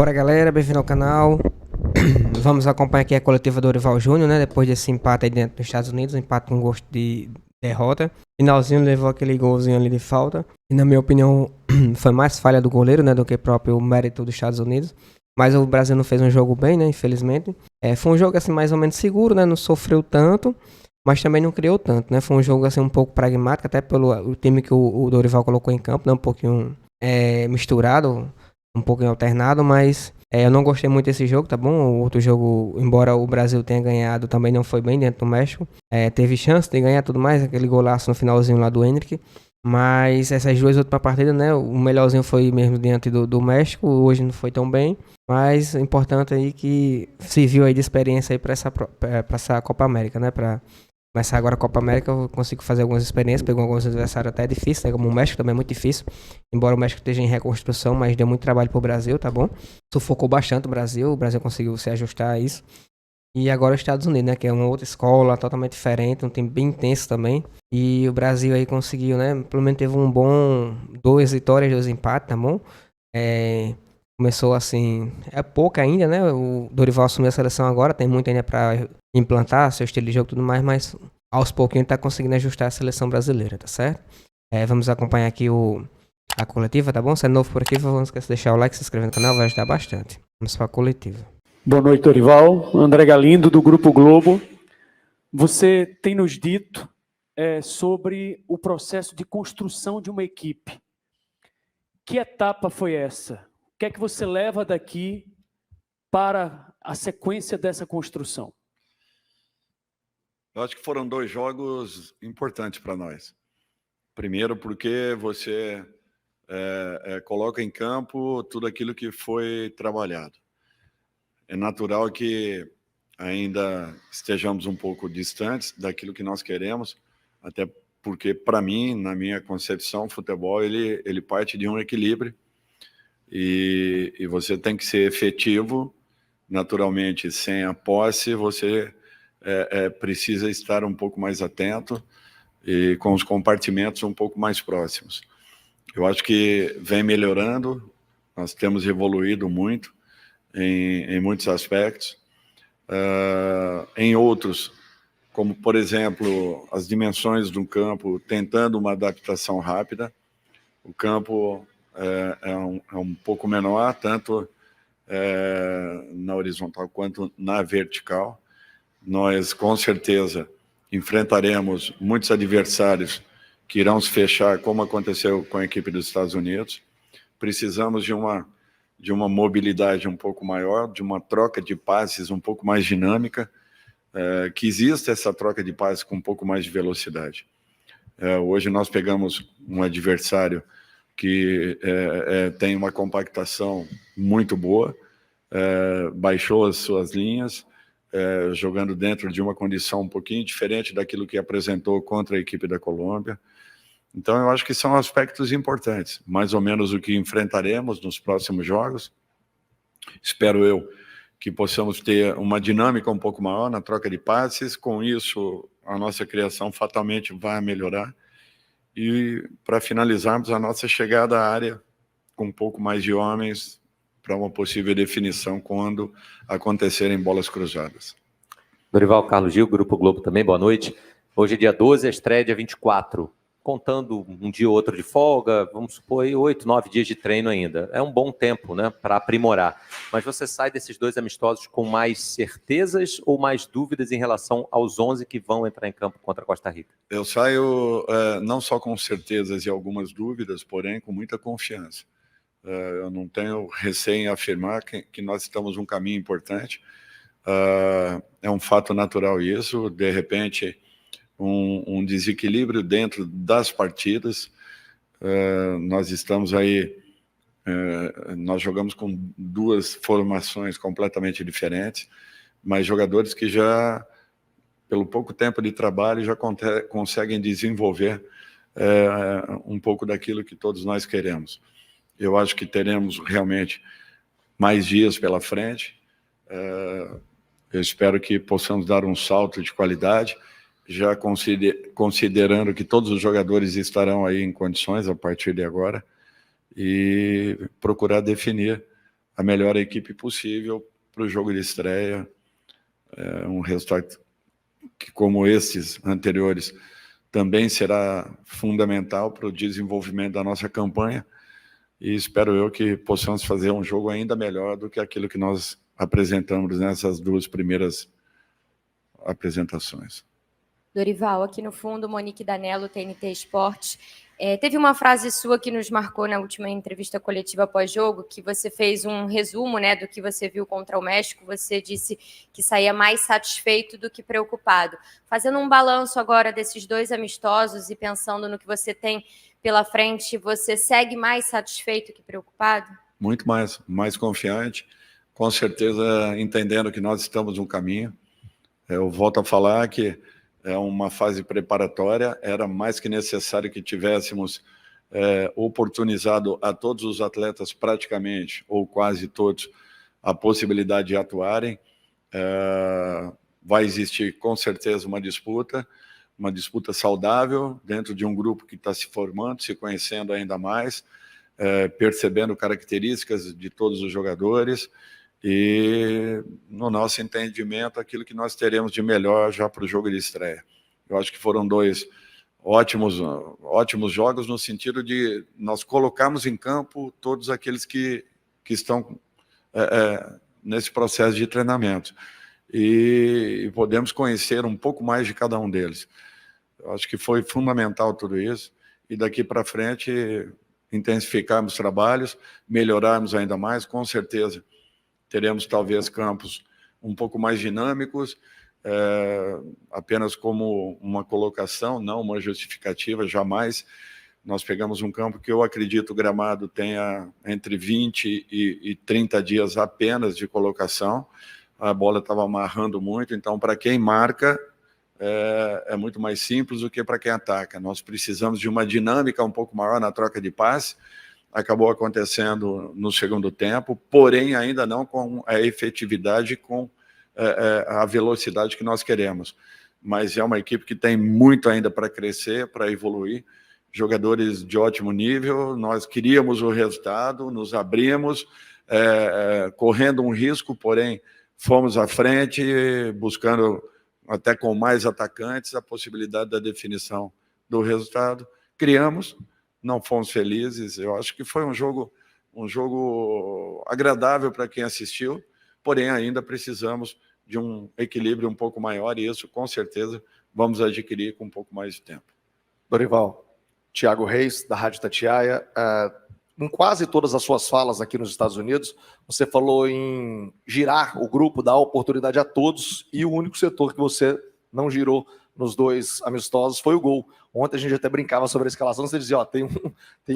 Bora, galera, bem-vindo ao canal. Vamos acompanhar aqui a coletiva do Dorival Júnior, né? Depois desse empate aí dentro dos Estados Unidos, um empate com gosto de derrota. Finalzinho levou aquele golzinho ali de falta. E na minha opinião, foi mais falha do goleiro, né? Do que próprio mérito dos Estados Unidos. Mas o Brasil não fez um jogo bem, né? Infelizmente. Foi um jogo assim mais ou menos seguro, né? Não sofreu tanto, mas também não criou tanto, né? Foi um jogo assim um pouco pragmático, até pelo o time que o Dorival colocou em campo, né? Um pouquinho misturado, um pouquinho alternado, mas eu não gostei muito desse jogo, tá bom? O outro jogo, embora o Brasil tenha ganhado, também não foi bem dentro do México. Teve chance de ganhar tudo mais, aquele golaço no finalzinho lá do Henrique. Mas essas duas últimas partidas, né? O melhorzinho foi mesmo diante do México, hoje não foi tão bem. Mas o importante aí que se viu aí de experiência aí para essa Copa América, né? Para começar agora a Copa América, eu consigo fazer algumas experiências, pegou alguns adversários até difíceis, né? Como o México também é muito difícil. Embora o México esteja em reconstrução, mas deu muito trabalho pro Brasil, tá bom? Sufocou bastante o Brasil conseguiu se ajustar a isso. E agora os Estados Unidos, né? Que é uma outra escola, totalmente diferente, um time bem intenso também. E o Brasil aí conseguiu, né? Pelo menos teve um bom 2 vitórias, 2 empates, tá bom? Começou assim, é pouco ainda, né? O Dorival assumiu a seleção agora, tem muito ainda pra implantar seu estilo de jogo e tudo mais, mas aos pouquinhos tá conseguindo ajustar a seleção brasileira, tá certo? Vamos acompanhar aqui a coletiva, tá bom? Se é novo por aqui, não esqueça de deixar o like, se inscrever no canal, vai ajudar bastante. Vamos para a coletiva. Boa noite, Dorival. André Galindo, do Grupo Globo. Você tem nos dito sobre o processo de construção de uma equipe. Que etapa foi essa? O que é que você leva daqui para a sequência dessa construção? Eu acho que foram 2 jogos importantes para nós. Primeiro, porque você coloca em campo tudo aquilo que foi trabalhado. É natural que ainda estejamos um pouco distantes daquilo que nós queremos, até porque, para mim, na minha concepção, o futebol ele parte de um equilíbrio e você tem que ser efetivo. Naturalmente, sem a posse, você precisa estar um pouco mais atento e com os compartimentos um pouco mais próximos. Eu acho que vem melhorando, nós temos evoluído muito em muitos aspectos. Em outros, como, por exemplo, as dimensões do campo, tentando uma adaptação rápida. O campo é um pouco menor, tanto na horizontal quanto na vertical. Nós, com certeza, enfrentaremos muitos adversários que irão se fechar, como aconteceu com a equipe dos Estados Unidos. Precisamos de uma mobilidade um pouco maior, de uma troca de passes um pouco mais dinâmica, que exista essa troca de passes com um pouco mais de velocidade. Hoje nós pegamos um adversário que tem uma compactação muito boa, baixou as suas linhas, jogando dentro de uma condição um pouquinho diferente daquilo que apresentou contra a equipe da Colômbia. Então, eu acho que são aspectos importantes, mais ou menos o que enfrentaremos nos próximos jogos. Espero eu que possamos ter uma dinâmica um pouco maior na troca de passes, com isso a nossa criação fatalmente vai melhorar. E para finalizarmos a nossa chegada à área com um pouco mais de homens para uma possível definição quando acontecerem bolas cruzadas. Dorival, Carlos Gil, Grupo Globo também, boa noite. Hoje é dia 12, a estreia é dia 24. Contando um dia ou outro de folga, vamos supor aí 8, 9 dias de treino ainda. É um bom tempo, né, para aprimorar. Mas você sai desses 2 amistosos com mais certezas ou mais dúvidas em relação aos 11 que vão entrar em campo contra a Costa Rica? Eu saio não só com certezas e algumas dúvidas, porém com muita confiança. Eu não tenho receio em afirmar que nós estamos num caminho importante. É um fato natural isso, de repente um desequilíbrio dentro das partidas. Nós estamos aí, nós jogamos com 2 formações completamente diferentes, mas jogadores que já, pelo pouco tempo de trabalho, já conseguem desenvolver um pouco daquilo que todos nós queremos. Eu acho que teremos realmente mais dias pela frente. Eu espero que possamos dar um salto de qualidade, já considerando que todos os jogadores estarão aí em condições a partir de agora, e procurar definir a melhor equipe possível para o jogo de estreia. Um resultado que, como esses anteriores, também será fundamental para o desenvolvimento da nossa campanha, e espero eu que possamos fazer um jogo ainda melhor do que aquilo que nós apresentamos nessas 2 primeiras apresentações. Dorival, aqui no fundo, Monique Danello, TNT Esportes. Teve uma frase sua que nos marcou na última entrevista coletiva pós-jogo, que você fez um resumo, né, do que você viu contra o México. Você disse que saía mais satisfeito do que preocupado. Fazendo um balanço agora desses 2 amistosos e pensando no que você tem pela frente, você segue mais satisfeito que preocupado? Muito mais confiante, com certeza entendendo que nós estamos no caminho. Eu volto a falar que é uma fase preparatória, era mais que necessário que tivéssemos oportunizado a todos os atletas praticamente, ou quase todos, a possibilidade de atuarem. Vai existir com certeza uma disputa saudável dentro de um grupo que está se formando, se conhecendo ainda mais, percebendo características de todos os jogadores, e, no nosso entendimento, aquilo que nós teremos de melhor já para o jogo de estreia. Eu acho que foram 2 ótimos jogos, no sentido de nós colocarmos em campo todos aqueles que estão nesse processo de treinamento, e podemos conhecer um pouco mais de cada um deles. Eu acho que foi fundamental tudo isso, e daqui para frente intensificarmos trabalhos, melhorarmos ainda mais, com certeza. Teremos, talvez, campos um pouco mais dinâmicos, apenas como uma colocação, não uma justificativa, jamais. Nós pegamos um campo que eu acredito o gramado tenha entre 20 e 30 dias apenas de colocação. A bola estava amarrando muito, então, para quem marca, é muito mais simples do que para quem ataca. Nós precisamos de uma dinâmica um pouco maior na troca de passe. Acabou acontecendo no segundo tempo, porém ainda não com a efetividade, com a velocidade que nós queremos. Mas é uma equipe que tem muito ainda para crescer, para evoluir, jogadores de ótimo nível. Nós queríamos o resultado, nos abrimos, correndo um risco, porém fomos à frente, buscando até com mais atacantes a possibilidade da definição do resultado. Criamos, não fomos felizes. Eu acho que foi um jogo agradável para quem assistiu, porém ainda precisamos de um equilíbrio um pouco maior, e isso com certeza vamos adquirir com um pouco mais de tempo. Dorival, Thiago Reis, da Rádio Itatiaia. Em quase todas as suas falas aqui nos Estados Unidos, você falou em girar o grupo, dar oportunidade a todos, e o único setor que você não girou nos 2 amistosos foi o gol. Ontem a gente até brincava sobre a escalação, você dizia, tem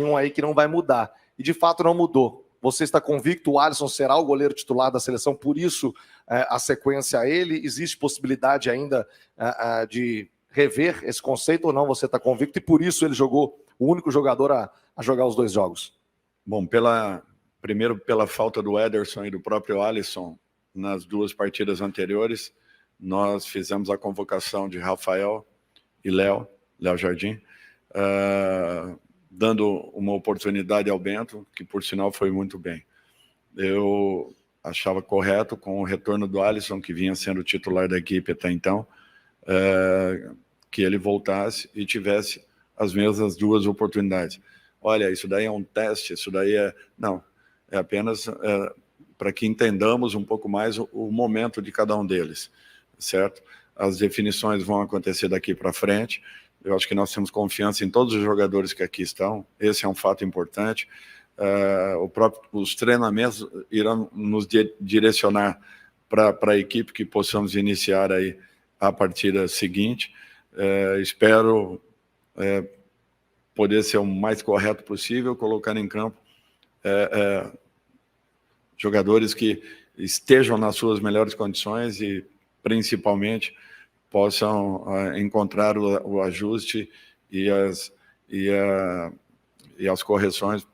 um aí que não vai mudar. E de fato não mudou. Você está convicto, o Alisson será o goleiro titular da seleção, por isso a sequência a ele? Existe possibilidade ainda de rever esse conceito ou não? Você está convicto e por isso ele jogou, o único jogador a jogar os 2 jogos? Bom, primeiro pela falta do Ederson e do próprio Alisson nas 2 partidas anteriores, nós fizemos a convocação de Rafael e Léo Jardim, dando uma oportunidade ao Bento, que por sinal foi muito bem. Eu achava correto, com o retorno do Alisson, que vinha sendo titular da equipe até então, que ele voltasse e tivesse as mesmas 2 oportunidades. Olha, isso daí é um teste, isso daí não, é apenas para que entendamos um pouco mais o momento de cada um deles, certo? As definições vão acontecer daqui para frente. Eu acho que nós temos confiança em todos os jogadores que aqui estão. Esse é um fato importante. Os treinamentos irão nos direcionar para a equipe que possamos iniciar aí a partida seguinte. Espero poder ser o mais correto possível, colocando em campo jogadores que estejam nas suas melhores condições e, principalmente, possam encontrar o ajuste e as correções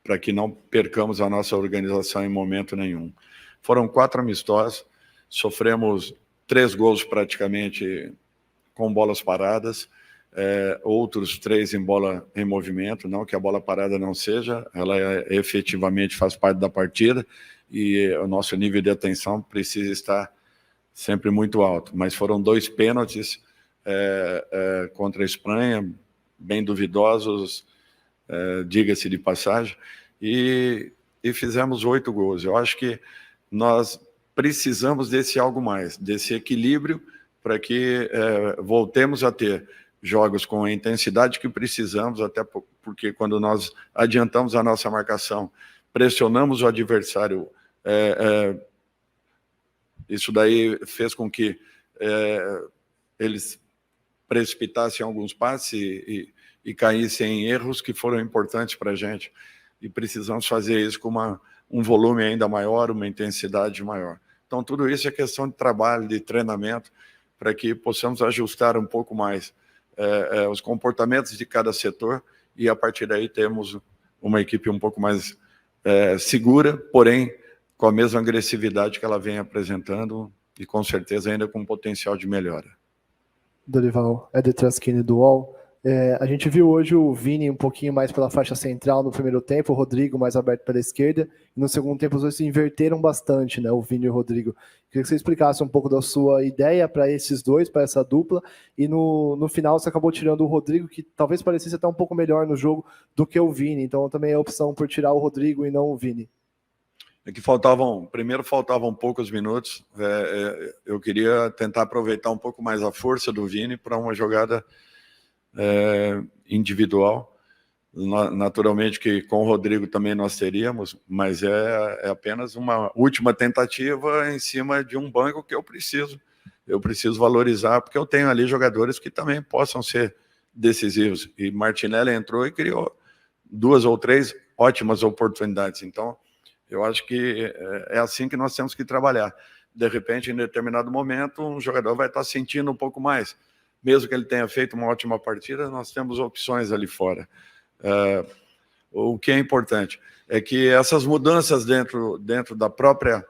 para que não percamos a nossa organização em momento nenhum. Foram 4 amistosos, sofremos 3 gols praticamente com bolas paradas, outros 3 em bola em movimento, não que a bola parada não seja, ela efetivamente faz parte da partida e o nosso nível de atenção precisa estar sempre muito alto. Mas foram 2 pênaltis contra a Espanha, bem duvidosos, diga-se de passagem, e fizemos 8 gols. Eu acho que nós precisamos desse algo mais, desse equilíbrio, para que voltemos a ter jogos com a intensidade que precisamos, até porque quando nós adiantamos a nossa marcação, pressionamos o adversário, isso daí fez com que eles precipitassem alguns passes e caíssem em erros que foram importantes para a gente, e precisamos fazer isso com um volume ainda maior, uma intensidade maior. Então, tudo isso é questão de trabalho, de treinamento, para que possamos ajustar um pouco mais os comportamentos de cada setor, e a partir daí temos uma equipe um pouco mais segura, porém com a mesma agressividade que ela vem apresentando, e com certeza ainda com potencial de melhora. Dorival, Éder Traschini do UOL. A gente viu hoje o Vini um pouquinho mais pela faixa central no primeiro tempo, o Rodrigo mais aberto pela esquerda, e no segundo tempo os dois se inverteram bastante, né, o Vini e o Rodrigo. Queria que você explicasse um pouco da sua ideia para esses dois, para essa dupla, e no final você acabou tirando o Rodrigo, que talvez parecesse até um pouco melhor no jogo do que o Vini, então também é a opção por tirar o Rodrigo e não o Vini. É que primeiro faltavam poucos minutos, eu queria tentar aproveitar um pouco mais a força do Vini para uma jogada individual. Naturalmente que com o Rodrigo também nós teríamos, mas é apenas uma última tentativa em cima de um banco que eu preciso valorizar, porque eu tenho ali jogadores que também possam ser decisivos, e Martinelli entrou e criou 2 ou 3 ótimas oportunidades. Então eu acho que é assim que nós temos que trabalhar. De repente, em determinado momento, um jogador vai estar sentindo um pouco mais, mesmo que ele tenha feito uma ótima partida, nós temos opções ali fora. O que é importante é que essas mudanças dentro da própria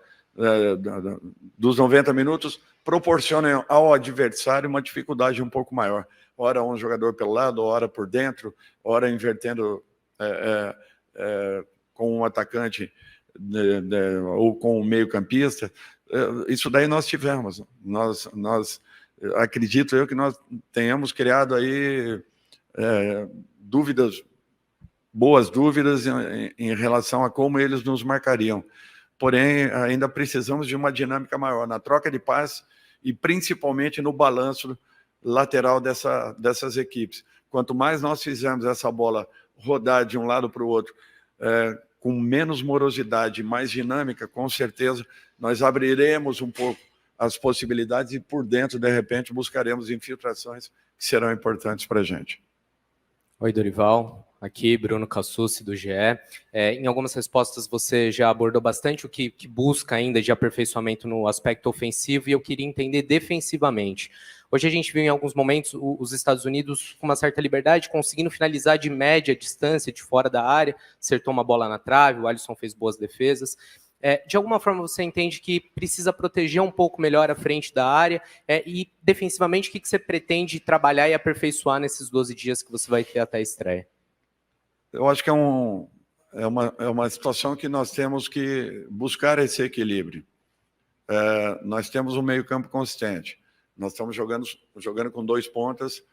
dos 90 minutos proporcionem ao adversário uma dificuldade um pouco maior. Ora um jogador pelo lado, ora por dentro, ora invertendo com um atacante ou com um meio-campista. Isso daí nós tivemos. Acredito eu que nós tenhamos criado aí boas dúvidas em relação a como eles nos marcariam. Porém, ainda precisamos de uma dinâmica maior na troca de passes e principalmente no balanço lateral dessas equipes. Quanto mais nós fizermos essa bola rodar de um lado para o outro, com menos morosidade, mais dinâmica, com certeza nós abriremos um pouco as possibilidades e por dentro, de repente, buscaremos infiltrações que serão importantes para a gente. Oi, Dorival. Aqui, Bruno Cassucci, do GE. Em algumas respostas você já abordou bastante o que busca ainda de aperfeiçoamento no aspecto ofensivo, e eu queria entender defensivamente. Hoje a gente viu em alguns momentos os Estados Unidos com uma certa liberdade, conseguindo finalizar de média distância, de fora da área, acertou uma bola na trave, o Alisson fez boas defesas. De alguma forma você entende que precisa proteger um pouco melhor a frente da área, e defensivamente o que você pretende trabalhar e aperfeiçoar nesses 12 dias que você vai ter até a estreia? Eu acho que é uma situação que nós temos que buscar esse equilíbrio. Nós temos um meio-campo consistente. Nós estamos jogando com 2 pontas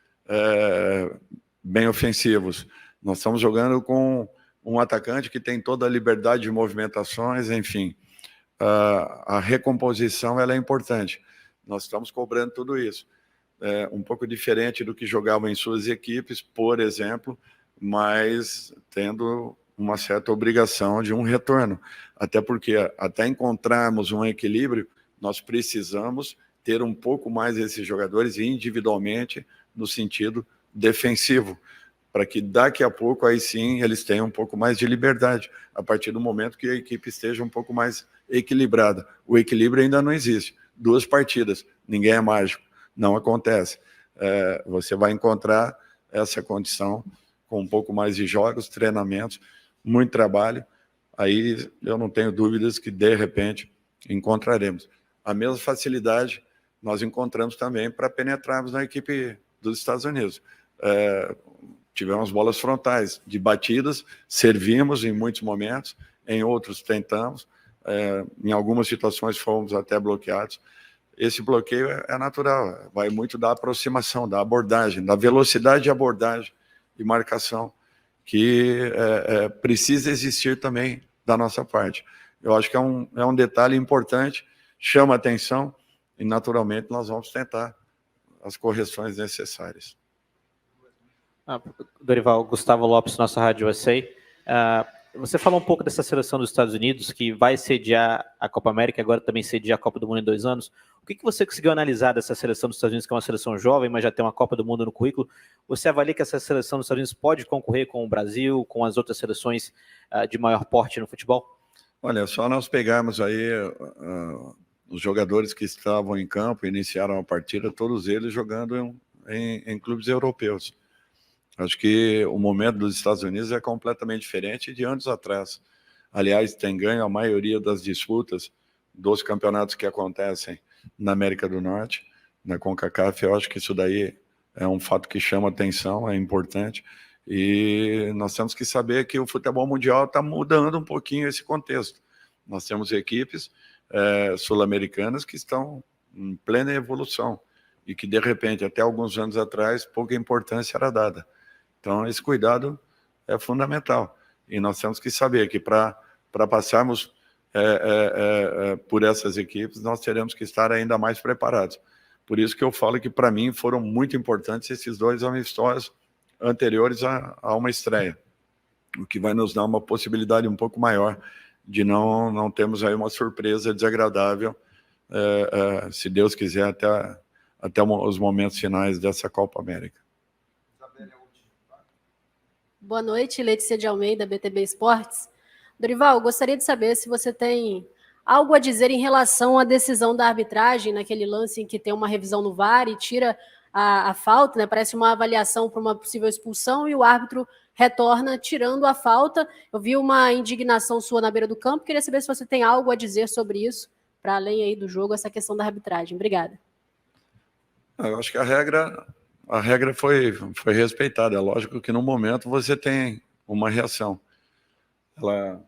bem ofensivos. Nós estamos jogando com um atacante que tem toda a liberdade de movimentações, enfim. A recomposição ela é importante. Nós estamos cobrando tudo isso. Um pouco diferente do que jogavam em suas equipes, por exemplo, mas tendo uma certa obrigação de um retorno. Até porque, até encontrarmos um equilíbrio, nós precisamos ter um pouco mais esses jogadores individualmente no sentido defensivo, para que daqui a pouco, aí sim, eles tenham um pouco mais de liberdade, a partir do momento que a equipe esteja um pouco mais equilibrada. O equilíbrio ainda não existe. 2 partidas, ninguém é mágico, não acontece. Você vai encontrar essa condição com um pouco mais de jogos, treinamentos, muito trabalho, aí eu não tenho dúvidas que, de repente, encontraremos. A mesma facilidade nós encontramos também para penetrarmos na equipe dos Estados Unidos. tivemos bolas frontais, de batidas, servimos em muitos momentos, em outros tentamos, em algumas situações fomos até bloqueados. Esse bloqueio é natural, vai muito da aproximação, da abordagem, da velocidade de abordagem e marcação, que precisa existir também da nossa parte. Eu acho que é um detalhe importante, chama atenção, e naturalmente nós vamos tentar as correções necessárias. Dorival, Gustavo Lopes, nossa Rádio USA. Você falou um pouco dessa seleção dos Estados Unidos, que vai sediar a Copa América, agora também sediar a Copa do Mundo em 2 anos. O que você conseguiu analisar dessa seleção dos Estados Unidos, que é uma seleção jovem, mas já tem uma Copa do Mundo no currículo? Você avalia que essa seleção dos Estados Unidos pode concorrer com o Brasil, com as outras seleções de maior porte no futebol? Olha, só nós pegarmos aí os jogadores que estavam em campo, iniciaram a partida, todos eles jogando em clubes europeus. Acho que o momento dos Estados Unidos é completamente diferente de anos atrás. Aliás, tem ganho a maioria das disputas dos campeonatos que acontecem na América do Norte, na CONCACAF. Eu acho que isso daí é um fato que chama atenção, é importante. E nós temos que saber que o futebol mundial está mudando um pouquinho esse contexto. Nós temos equipes sul-americanas que estão em plena evolução e que, de repente, até alguns anos atrás, pouca importância era dada. Então, esse cuidado é fundamental. E nós temos que saber que para passarmos por essas equipes, nós teremos que estar ainda mais preparados. Por isso que eu falo que, para mim, foram muito importantes esses 2 amistosos anteriores a uma estreia, o que vai nos dar uma possibilidade um pouco maior de não termos aí uma surpresa desagradável, se Deus quiser, até os momentos finais dessa Copa América. Boa noite, Letícia de Almeida, BTB Esportes. Dorival, gostaria de saber se você tem algo a dizer em relação à decisão da arbitragem, naquele lance em que tem uma revisão no VAR e tira a falta, né? Parece uma avaliação para uma possível expulsão e o árbitro retorna tirando a falta. Eu vi uma indignação sua na beira do campo, queria saber se você tem algo a dizer sobre isso, para além aí do jogo, essa questão da arbitragem. Obrigada. Eu acho que a regra foi respeitada. É lógico que no momento você tem uma reação. Ela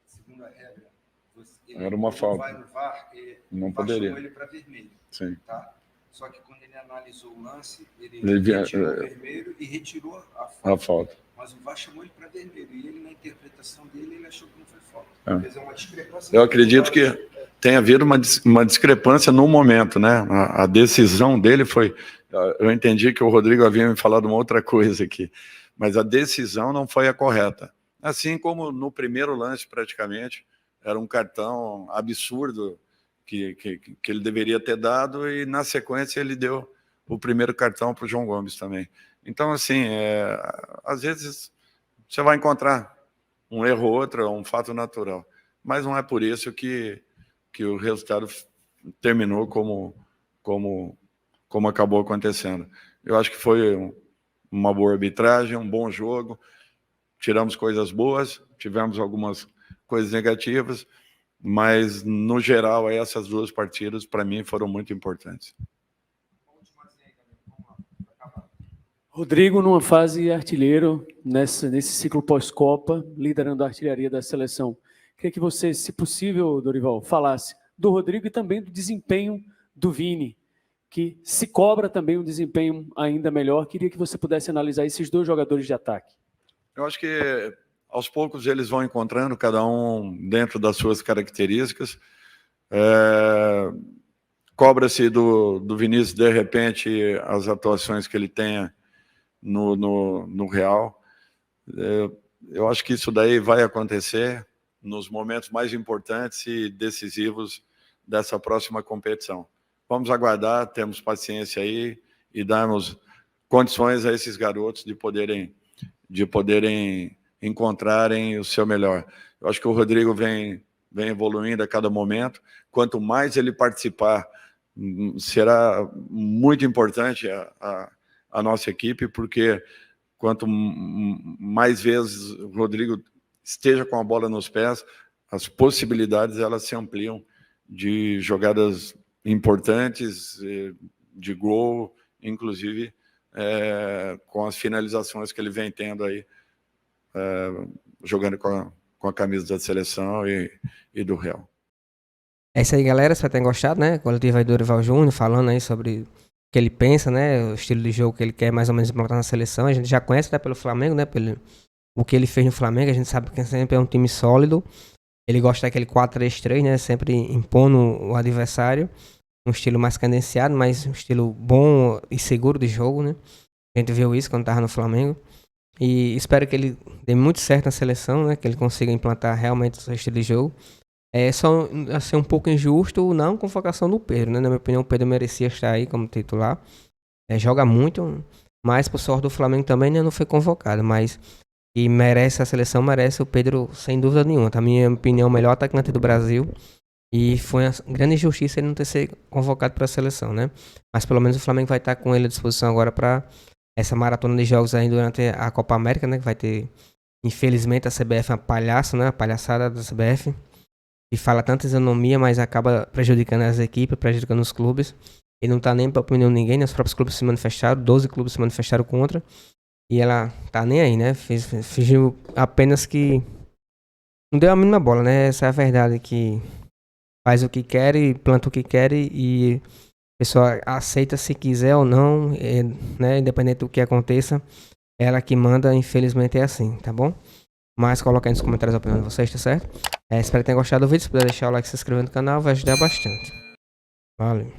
segundo a regra, era uma falta. Vai no VAR, não poderia. Ele para vermelho. Sim. Tá? Só que quando ele analisou o lance, ele retirou o vermelho e retirou a falta. Mas o VAR chamou ele para vermelho e ele, na interpretação dele, ele achou que não foi falta. Quer dizer, uma discrepância. Eu acredito que tenha havido uma discrepância no momento, né? A decisão dele foi... Eu entendi que o Rodrigo havia me falado uma outra coisa aqui, mas a decisão não foi a correta. Assim como no primeiro lance, praticamente, era um cartão absurdo que ele deveria ter dado, e na sequência ele deu o primeiro cartão para o João Gomes também. Então, assim, às vezes você vai encontrar um erro ou outro, é um fato natural, mas não é por isso que o resultado terminou como acabou acontecendo. Eu acho que foi uma boa arbitragem, um bom jogo, tiramos coisas boas, tivemos algumas coisas negativas, mas, no geral, essas 2 partidas, para mim, foram muito importantes. Rodrigo, numa fase artilheiro, nesse ciclo pós-Copa, liderando a artilharia da seleção. Queria que você, se possível, Dorival, falasse do Rodrigo e também do desempenho do Vini, que se cobra também um desempenho ainda melhor. Queria que você pudesse analisar esses 2 jogadores de ataque. Eu acho que, aos poucos, eles vão encontrando, cada um dentro das suas características. Cobra-se do Vinícius, de repente, as atuações que ele tenha no Real. Eu acho que isso daí vai acontecer nos momentos mais importantes e decisivos dessa próxima competição. Vamos aguardar, temos paciência aí e darmos condições a esses garotos de poderem encontrarem o seu melhor. Eu acho que o Rodrigo vem evoluindo a cada momento. Quanto mais ele participar, será muito importante a nossa equipe, porque quanto mais vezes o Rodrigo esteja com a bola nos pés, as possibilidades elas se ampliam de jogadas importantes, de gol, inclusive com as finalizações que ele vem tendo aí, jogando com a camisa da seleção e do Real. É isso aí, galera. Espero que tenham gostado, né? Coletiva aí do Dorival Júnior, falando aí sobre o que ele pensa, né? O estilo de jogo que ele quer mais ou menos implantar na seleção. A gente já conhece, né, pelo Flamengo, né? O que ele fez no Flamengo. A gente sabe que sempre é um time sólido. Ele gosta daquele 4-3-3, né? Sempre impondo o adversário. Um estilo mais cadenciado, mas um estilo bom e seguro de jogo, né? A gente viu isso quando estava no Flamengo. E espero que ele dê muito certo na seleção, né? Que ele consiga implantar realmente o seu estilo de jogo. É só assim, um pouco injusto não a convocação do Pedro, né? Na minha opinião, o Pedro merecia estar aí como titular. Joga muito, mas por sorte do Flamengo também, né, não foi convocado. Mas que merece a seleção, merece o Pedro, sem dúvida nenhuma. Na minha opinião, o melhor atacante do Brasil. E foi uma grande injustiça ele não ter sido convocado para a seleção, né? Mas pelo menos o Flamengo vai estar com ele à disposição agora para essa maratona de jogos aí durante a Copa América, né? Que vai ter, infelizmente, a CBF é uma palhaça, né? A palhaçada da CBF. E fala tanta isonomia, mas acaba prejudicando as equipes, prejudicando os clubes. E não tá nem pra opinião de ninguém, né? Os próprios clubes se manifestaram, 12 clubes se manifestaram contra. E ela tá nem aí, né? Fingiu apenas que não deu a mínima bola, né? Essa é a verdade, que faz o que quer e planta o que quer e a pessoa aceita se quiser ou não, né? Independente do que aconteça, ela que manda, infelizmente é assim, tá bom? Mas coloca aí nos comentários a opinião de vocês, tá certo? Espero que tenham gostado do vídeo. Se puder deixar o like e se inscrever no canal, vai ajudar bastante. Valeu.